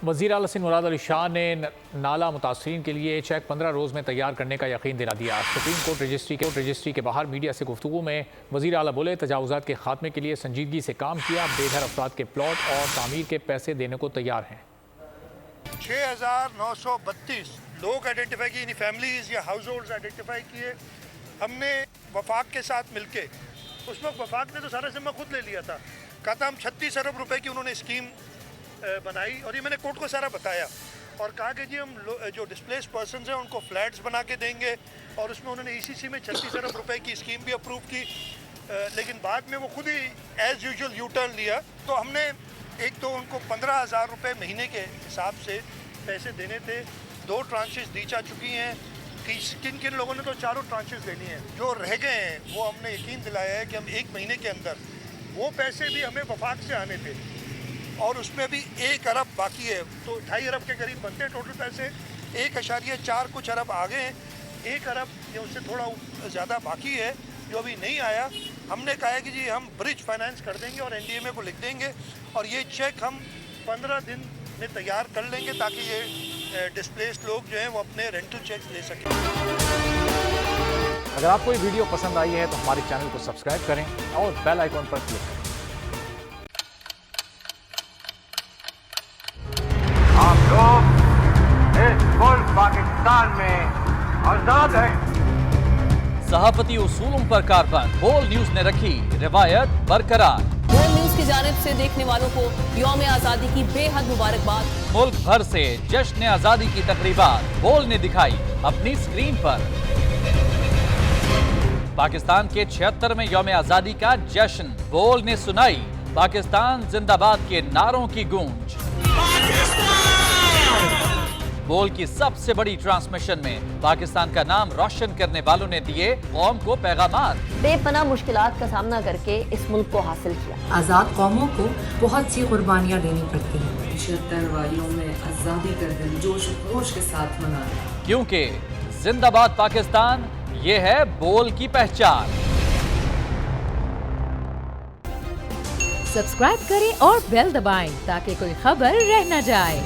वज़ीर आला सिंध मुराद अली शाह ने नाला मुतासरीन के लिए चेक 15 रोज़ में तैयार करने का यकीन दिला दिया। सुप्रीम कोर्ट रजिस्ट्री के बाहर मीडिया से गुफ्तगू में वज़ीर आला बोले, तजावुज़ात के खात्मे के लिए संजीदगी से काम किया, बेघर अफराद के प्लॉट और तामीर के पैसे देने को तैयार हैं। 6,932 लोग आइडेंटिफाई किए, फैमिलीज या हाउस होल्ड आइडेंटिफाई किए हमने वफाक के साथ मिलके। उस वक्त वफाक ने तो सारा जिम्मा खुद ले लिया था, कहा था हम 36 अरब रुपए की उन्होंने स्कीम बनाई और ये मैंने कोर्ट को सारा बताया और कहा कि जी हम जो डिस्प्लेस पर्सन हैं उनको फ्लैट्स बना के देंगे और उसमें उन्होंने ईसीसी में 36 अरब रुपए की स्कीम भी अप्रूव की, लेकिन बाद में वो खुद ही एज यूजुअल यू टर्न लिया। तो हमने एक तो उनको 15,000 रुपये महीने के हिसाब से पैसे देने थे, 2 ट्रांचेस दी जा चुकी हैं। किन किन लोगों ने तो 4 ट्रांचेस देनी है, जो रह गए हैं वो हमने यकीन दिलाया है कि हम 1 महीने के अंदर वो पैसे भी हमें वफाक से आने थे और उसमें भी 1 अरब बाकी है, तो 2.5 अरब के करीब बनते हैं टोटल पैसे। 1.4 कुछ अरब आ गए हैं, 1 अरब या उससे थोड़ा ज़्यादा बाकी है जो अभी नहीं आया। हमने कहा है कि जी हम ब्रिज फाइनेंस कर देंगे और एनडीएमए को लिख देंगे और ये चेक हम 15 दिन में तैयार कर लेंगे ताकि ये डिस्प्लेस्ड लोग जो हैं वो अपने रेंटल चेक्स ले सकें। अगर आपको ये वीडियो पसंद आई है तो हमारे चैनल को सब्सक्राइब करें और बेल आइकॉन पर क्लिक करें। आप लोग इस मुल्क पाकिस्तान में आजाद हैं। सहाफती उसूलों पर कारबंद बोल न्यूज ने रखी रिवायत बरकरार। बोल न्यूज की जानिब से देखने वालों को यौम आजादी की बेहद मुबारकबाद। मुल्क भर से जश्न आजादी की तकरीबात बोल ने दिखाई अपनी स्क्रीन पर। पाकिस्तान के 76वें यौम आजादी का जश्न बोल ने सुनाई पाकिस्तान जिंदाबाद के नारों की गूंज। बोल की सबसे बड़ी ट्रांसमिशन में पाकिस्तान का नाम रोशन करने वालों ने दिए कौम को पैगामात। बेपनाह मुश्किलात का सामना करके इस मुल्क को हासिल किया। आज़ाद कौमों को बहुत सी कुर्बानियाँ देनी पड़ती हैं। 76 वारियों में आज़ादी का दिन जोश खरोश के साथ मनाया, क्योंकि जिंदाबाद पाकिस्तान ये है बोल की पहचान। सब्सक्राइब करें और बेल दबाएं ताकि कोई खबर रह न जाए।